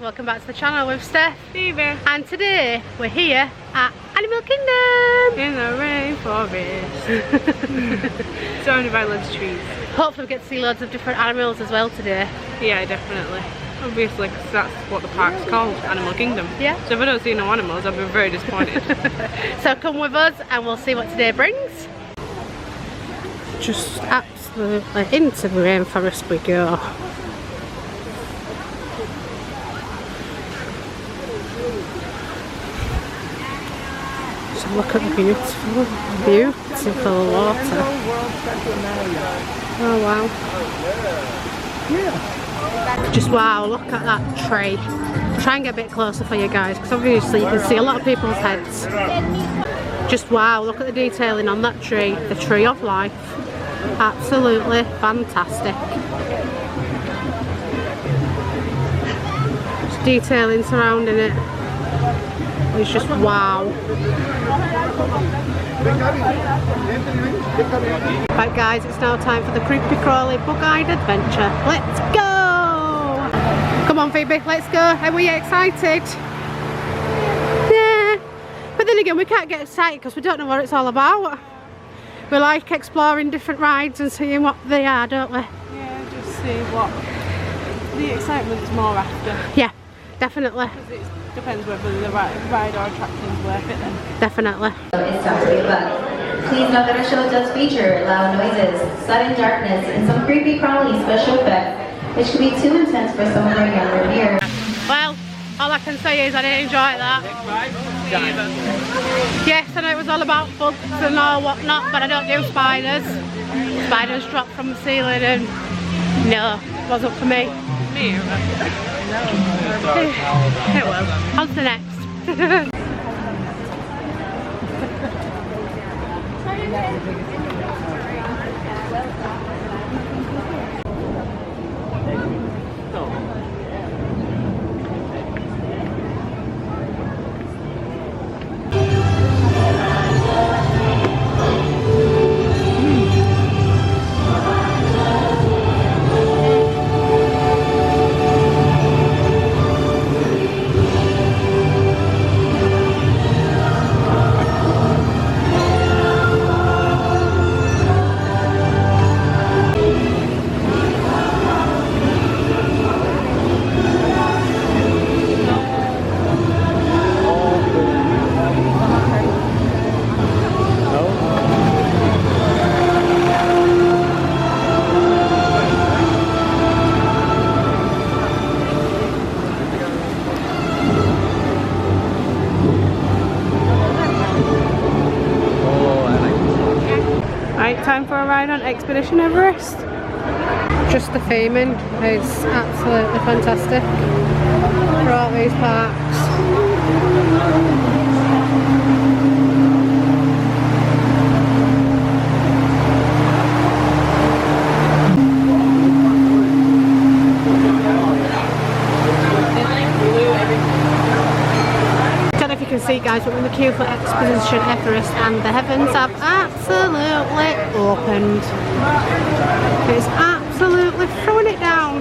Welcome back to the channel with Steph, Phoebe, and today we're here at Animal Kingdom in the rainforest, surrounded by loads of trees. Hopefully we get to see loads of different animals as well today. Yeah, definitely. Obviously, because that's what the park's called, Animal Kingdom. Yeah. So if I don't see no animals, I'll be very disappointed. So come with us and we'll see what today brings. Just absolutely into the rainforest we go. Look at the beautiful, beautiful water. Oh wow. Just wow, look at that tree. Try and get a bit closer for you guys, because obviously you can see a lot of people's heads. Just wow, look at the detailing on that tree. The tree of life. Absolutely fantastic. Just detailing surrounding it. It's just wow. Right guys, it's now time for the creepy crawly bug-eyed adventure. Let's go! Come on Phoebe, let's go. Are we excited? Yeah. But then again, we can't get excited because we don't know what it's all about. We like exploring different rides and seeing what they are, don't we? Yeah, just see what the excitement's more after. Yeah, definitely. Depends whether the ride or attraction's worth it then. Definitely. It's time to be a bug. Please note that our show does feature loud noises, sudden darkness, and some creepy crawly special effects, which can be too intense for some of our younger viewers. Well, all I can say is I didn't enjoy that. Yes, I know it was all about bugs and all whatnot, but I don't do spiders. Spiders drop from the ceiling and no, it wasn't for me. Me either. It will. On to the next. Time for a ride on Expedition Everest. Just the theming is absolutely fantastic for all these parks. You can see guys, we're in the queue for Expedition Everest and the heavens have absolutely opened. It's absolutely throwing it down.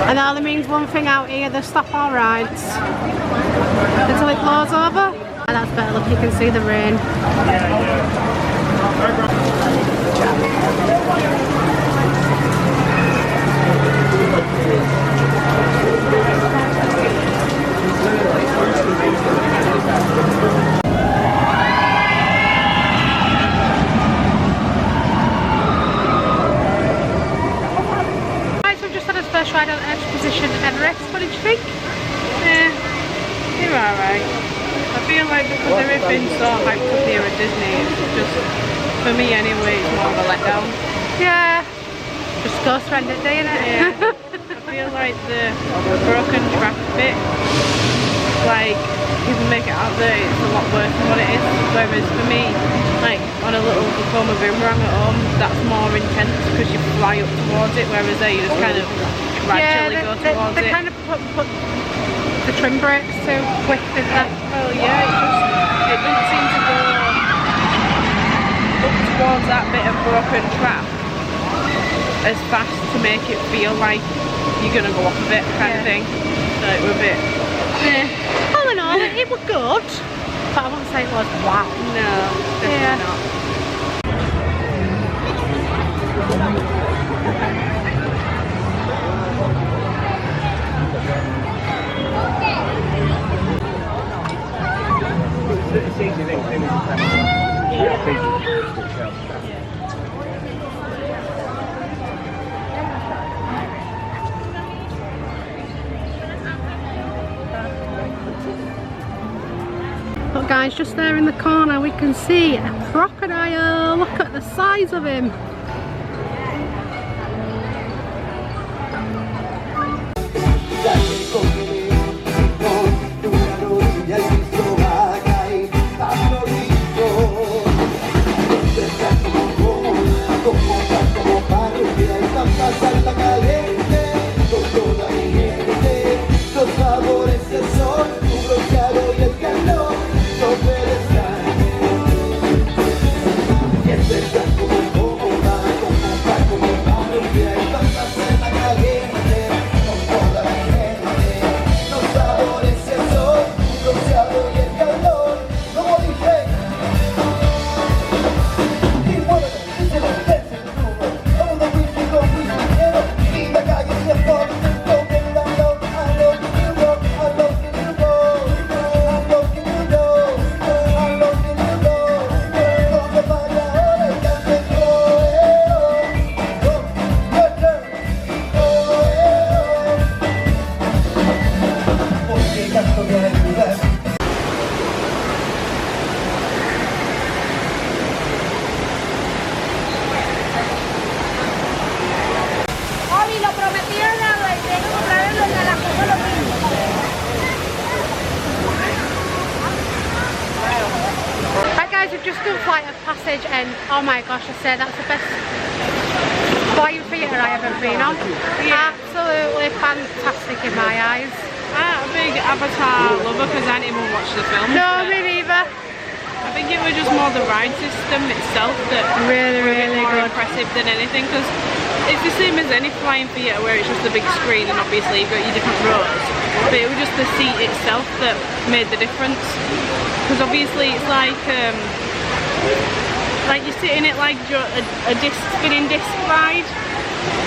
And that only means one thing out here, the stop all rides until it blows over. And that's better, look, you can see the rain. Right, so we've just had our first ride on Expedition Everest. What did you think? Yeah, you're alright. I feel like because everything's so hyped up here at Disney, it's just, for me anyway, it's more of a letdown. Yeah, just go spend it day, innit? Yeah. I feel like the broken track bit, like, people make it out there, it's a lot worse than what it is. Whereas for me, like, on a little Vekoma boomerang at home, that's more intense because you fly up towards it, whereas there you just kind of gradually go towards they it. kind of put the trim brakes too quick, didn't they? Well, yeah, it doesn't seem to go up towards that bit of broken track as fast to make it feel like you're gonna go off of it kind of thing. So it was a bit All in all, it was good, but I wouldn't say it was wow. no, definitely not. But guys, just there in the corner we can see a crocodile. Look at the size of him. We've just done Flight of Passage and oh my gosh, I say that's the best flying theatre I ever been on. Yeah. Absolutely fantastic in my eyes. I'm a big Avatar lover because I didn't even watch the film. No, me neither. I think it was just more the ride system itself that really more good. impressive than anything, because it's the same as any flying theatre where it's just a big screen and obviously you've got your different rows, but it was just the seat itself that made the difference, because obviously it's like you're sitting it like a spinning disc ride.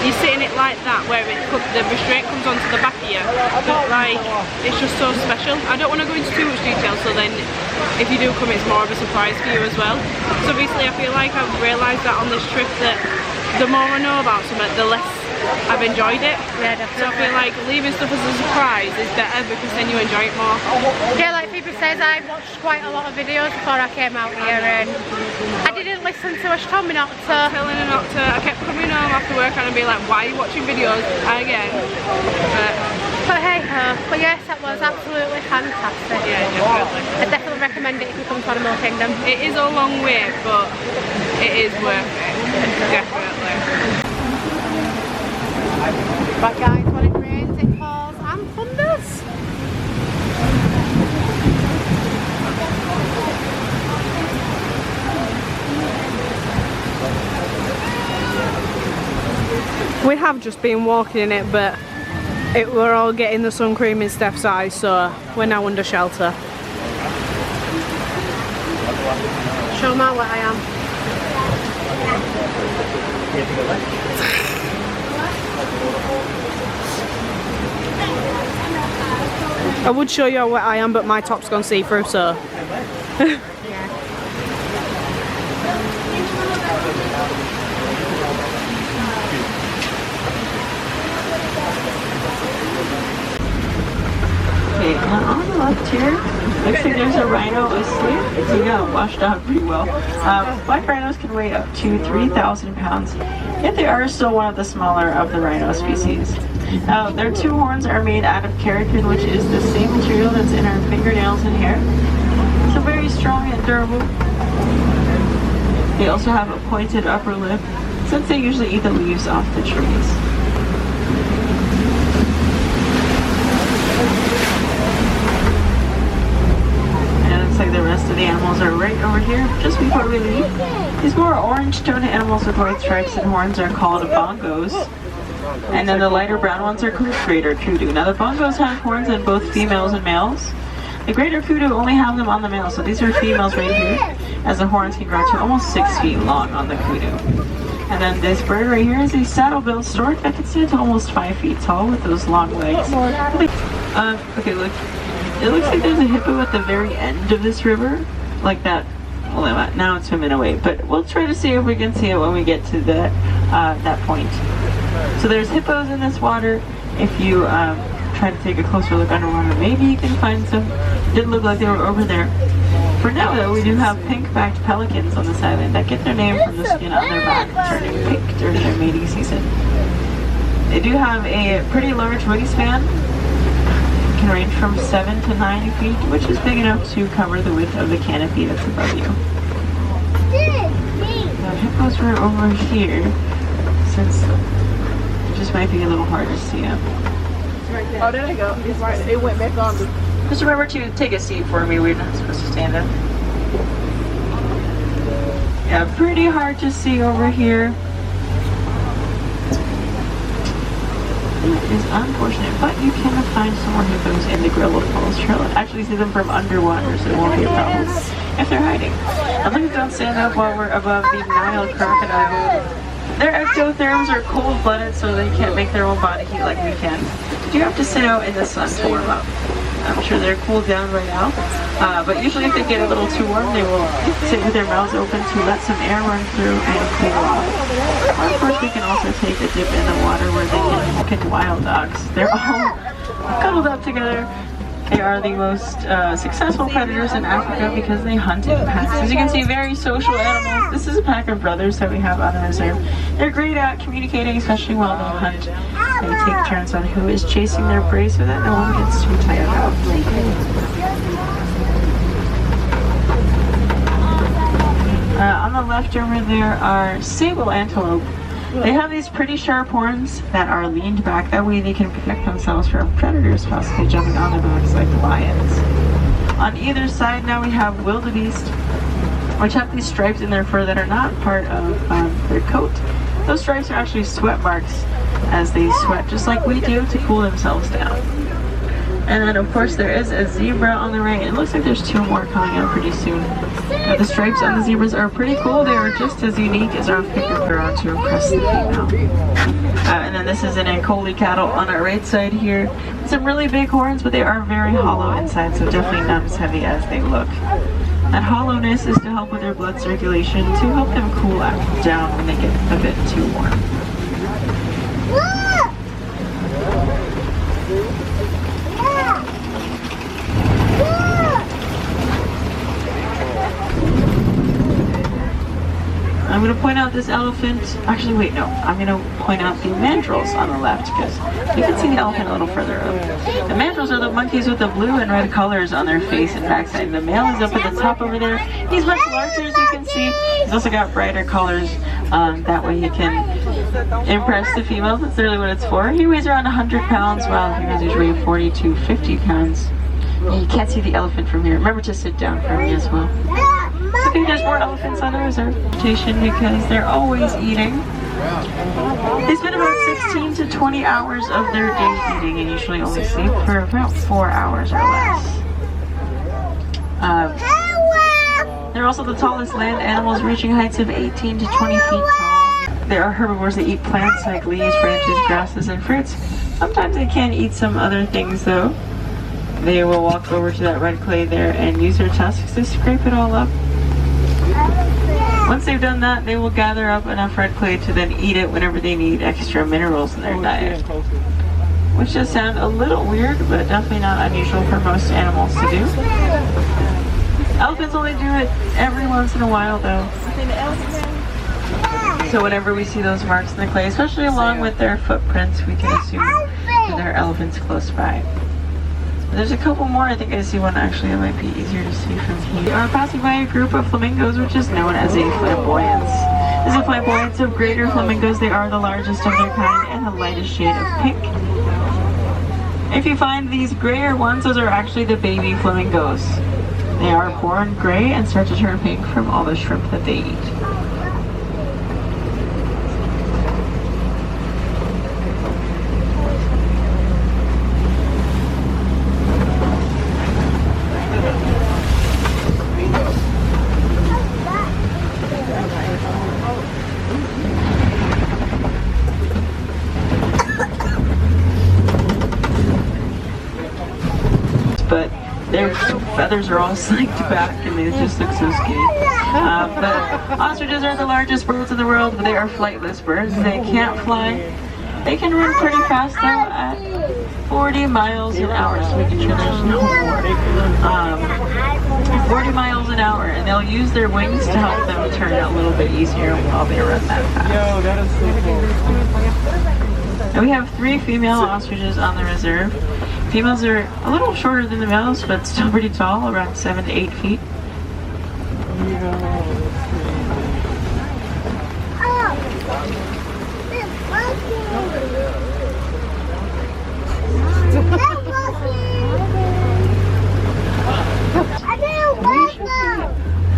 You sit in it like that where the restraint comes onto the back of you, but like it's just so special. I don't want to go into too much detail, so then if you do come it's more of a surprise for you as well. So obviously I feel like I've realised that on this trip that the more I know about something, the less I've enjoyed it. Yeah, definitely. So I feel like leaving stuff as a surprise is better because then you enjoy it more. Yeah, like Phoebe says, I watched quite a lot of videos before I came out here and I didn't listen to her, she told me not to. Telling her not to. I kept coming home after work and I'd be like, why are you watching videos again? But hey ho, but yes, that was absolutely fantastic. Yeah, definitely. I definitely recommend it if you come to Animal Kingdom. It is a long way, but it is worth it. Definitely. But guys, when it rains, it pours and thunders. We have just been walking in it, but we're all getting the sun cream in Steph's eyes, so we're now under shelter. Show them how wet I am. I would show you how wet I am, but my top's gone see-through, so... Okay, now on the left here, looks like there's a rhino asleep. So yeah, washed out pretty well. Black rhinos can weigh up to 3,000 pounds, yet they are still one of the smaller of the rhino species. Their two horns are made out of keratin, which is the same material that's in our fingernails and hair. So very strong and durable. They also have a pointed upper lip, since they usually eat the leaves off the trees. Like the rest of the animals are right over here, just before we leave. These more orange-toned animals with white stripes and horns are called bongos. And then the lighter brown ones are greater kudu. Now the bongos have horns in both females and males. The greater kudu only have them on the males, so these are females right here, as the horns can grow to almost 6 feet long on the kudu. And then this bird right here is a saddle-billed stork that can stand to almost 5 feet tall with those long legs. Okay, look. It looks like there's a hippo at the very end of this river, like that. Well, now it's swimming away, but we'll try to see if we can see it when we get to that point. So there's hippos in this water. If you try to take a closer look underwater, maybe you can find some. Didn't look like they were over there. For now, though, we do have pink-backed pelicans on this island that get their name from the skin on their back turning pink during their mating season. They do have a pretty large wingspan. It can range from 7 to 9 feet, which is big enough to cover the width of the canopy that's above you. Now, hippos were over here, since it just might be a little hard to see them. Oh, there they go. It's right. It went back on. Just remember to take a seat for me. We're not supposed to stand up. Yeah, pretty hard to see over here. It is unfortunate, but you can find some more hippos in the Grilla Falls Trail and actually see them from underwater, so it won't be a problem if they're hiding. Now, please don't stand up while we're above the Nile crocodile. Their ectotherms are cold-blooded, so they can't make their own body heat like we can. You have to sit out in the sun to warm up. I'm sure they're cooled down right now, but usually if they get a little too warm, they will sit with their mouths open to let some air run through and cool off. Or of course, we can also take a dip in the water where they can look at wild dogs. They're all cuddled up together. They are the most successful predators in Africa because they hunt in packs. As you can see, very social animals. This is a pack of brothers that we have on the reserve. They're great at communicating, especially while they hunt. They take turns on who is chasing their prey so that no one gets too tired out. On the left over there are Seawall Antelope. They have these pretty sharp horns that are leaned back. That way they can protect themselves from predators possibly jumping on their backs like lions. On either side now we have Wildebeest, which have these stripes in their fur that are not part of their coat. Those stripes are actually sweat marks as they sweat just like we do to cool themselves down. And then of course there is a zebra on the right. It looks like there's 2 more coming out pretty soon. The stripes on the zebras are pretty cool. They are just as unique as our finger fur to impress the female. And then this is an Ankoli cattle on our right side here. Some really big horns, but they are very hollow inside, so definitely not as heavy as they look. That hollowness is to help with their blood circulation, to help them cool down when they get a bit too warm. I'm going to point out this elephant. Actually, wait, no. I'm going to point out the mandrills on the left because you can see the elephant a little further up. The mandrills are the monkeys with the blue and red colors on their face and backside. The male is up at the top over there. He's much larger, as you can see. He's also got brighter colors. That way he can impress the females. That's really what it's for. He weighs around 100 pounds, while females usually weigh 40 to 50 pounds. And you can't see the elephant from here. Remember to sit down for me as well. I think there's more elephants on the reservation because they're always eating. They spend about 16 to 20 hours of their day eating and usually only sleep for about 4 hours or less. They're also the tallest land animals, reaching heights of 18 to 20 feet tall. There are herbivores that eat plants like leaves, branches, grasses, and fruits. Sometimes they can eat some other things though. They will walk over to that red clay there and use their tusks to scrape it all up. Once they've done that, they will gather up enough red clay to then eat it whenever they need extra minerals in their diet. Which does sound a little weird, but definitely not unusual for most animals to do. Elephants only do it every once in a while though. So whenever we see those marks in the clay, especially along with their footprints, we can assume that there are elephants close by. There's a couple more. I think I see one actually that might be easier to see from here. We are passing by a group of flamingos, which is known as a flamboyance. This is a flamboyance of greater flamingos. They are the largest of their kind and the lightest shade of pink. If you find these grayer ones, those are actually the baby flamingos. They are born gray and start to turn pink from all the shrimp that they eat. But their feathers are all slicked back and they just look so skinny. But ostriches are the largest birds in the world, but they are flightless birds. They can't fly. They can run pretty fast though at 40 miles an hour, just making sure there's no more. 40 miles an hour, and they'll use their wings to help them turn a little bit easier while they run that fast. Yo, that is so cool. And we have 3 female ostriches on the reserve. Females are a little shorter than the males, but still pretty tall, around 7 to 8 feet.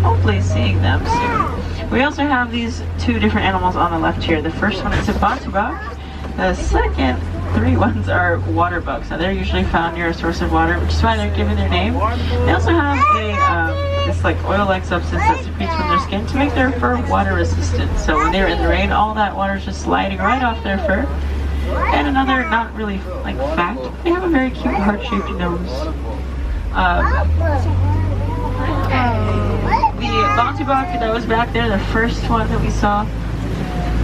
Hopefully seeing them soon. We also have these 2 different animals on the left here. The first one is a bantubak. The second 3 ones are water bugs. Now they're usually found near a source of water, which is why they're given their name. They also have a this like oil-like substance that secretes from their skin to make their fur water resistant. So when they're in the rain, all that water is just sliding right off their fur. And another, not really like fact, they have a very cute heart-shaped nose. The bantubak that was back there, the first one that we saw,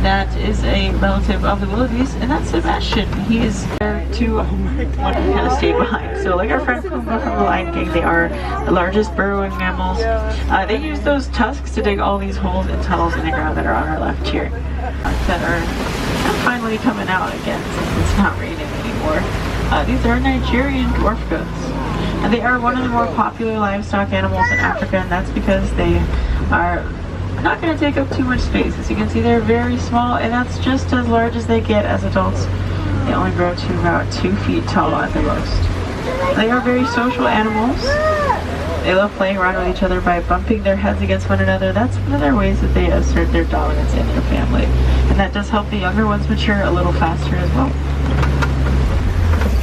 that is a relative of the wildebeest, and that's Sebastian. He is there to want to kind of stay behind. So like our friend from the Lion King, they are the largest burrowing mammals. They use those tusks to dig all these holes and tunnels in the ground that are on our left here, that are finally coming out again since it's not raining anymore. These are Nigerian dwarf goats, and they are one of the more popular livestock animals in Africa, and that's because they are not going to take up too much space. As you can see, they're very small, and that's just as large as they get as adults. They only grow to about 2 feet tall at the most. They are very social animals. They love playing around with each other by bumping their heads against one another. That's one of their ways that they assert their dominance in their family. And that does help the younger ones mature a little faster as well.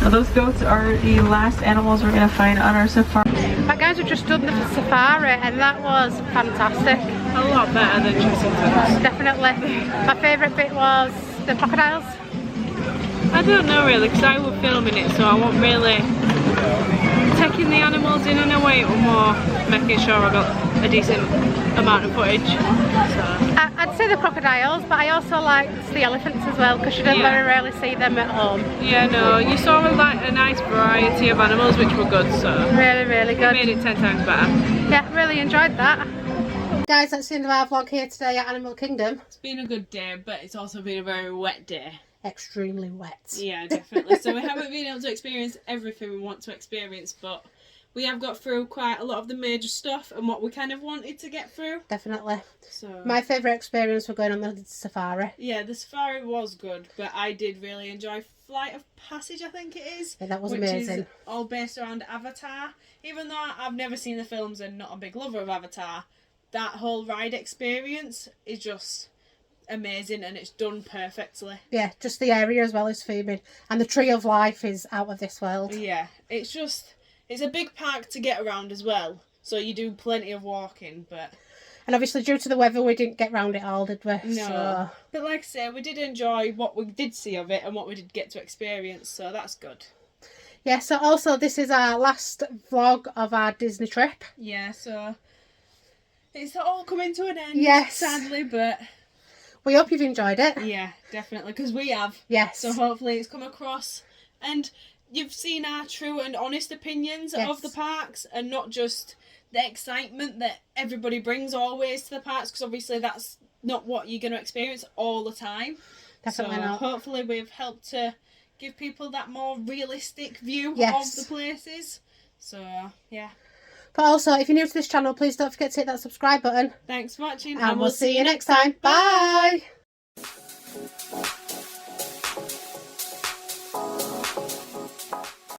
Now those goats are the last animals we're going to find on our safari. But guys, we've just done the safari and that was fantastic. A lot better than Chessington's. Definitely. My favourite bit was the crocodiles. I don't know really, because I was filming it, so I wasn't really taking the animals in a way, or more making sure I got a decent amount of footage. So. I'd say the crocodiles, but I also liked the elephants as well, because you don't very rarely see them at home. Yeah, no, you saw like a nice variety of animals, which were good, so really, really good. It made it 10 times better. Yeah, really enjoyed that. Guys, that's the end of our vlog here today at Animal Kingdom. It's been a good day, but it's also been a very wet day. Extremely wet. Yeah, definitely. So we haven't been able to experience everything we want to experience, but we have got through quite a lot of the major stuff and what we kind of wanted to get through. Definitely. So my favourite experience was going on the safari. Yeah, the safari was good, but I did really enjoy Flight of Passage, I think it is. Yeah, that was which amazing. Is all based around Avatar. Even though I've never seen the films and not a big lover of Avatar, that whole ride experience is just amazing and it's done perfectly. Yeah, just the area as well is fuming. And the Tree of Life is out of this world. Yeah, it's a big park to get around as well. So you do plenty of walking, but... And obviously due to the weather we didn't get round it all, did we? No. So... But like I say, we did enjoy what we did see of it and what we did get to experience, so that's good. Yeah, so also this is our last vlog of our Disney trip. Yeah, so it's all coming to an end, yes, sadly, but we hope you've enjoyed it. Yeah, definitely, because we have. Yes. So hopefully it's come across and you've seen our true and honest opinions of the parks and not just the excitement that everybody brings always to the parks, because obviously that's not what you're going to experience all the time. Definitely not. Hopefully we've helped to give people that more realistic view of the places. So, yeah. But also, if you're new to this channel, please don't forget to hit that subscribe button. Thanks for watching. And we'll see you next time. Bye!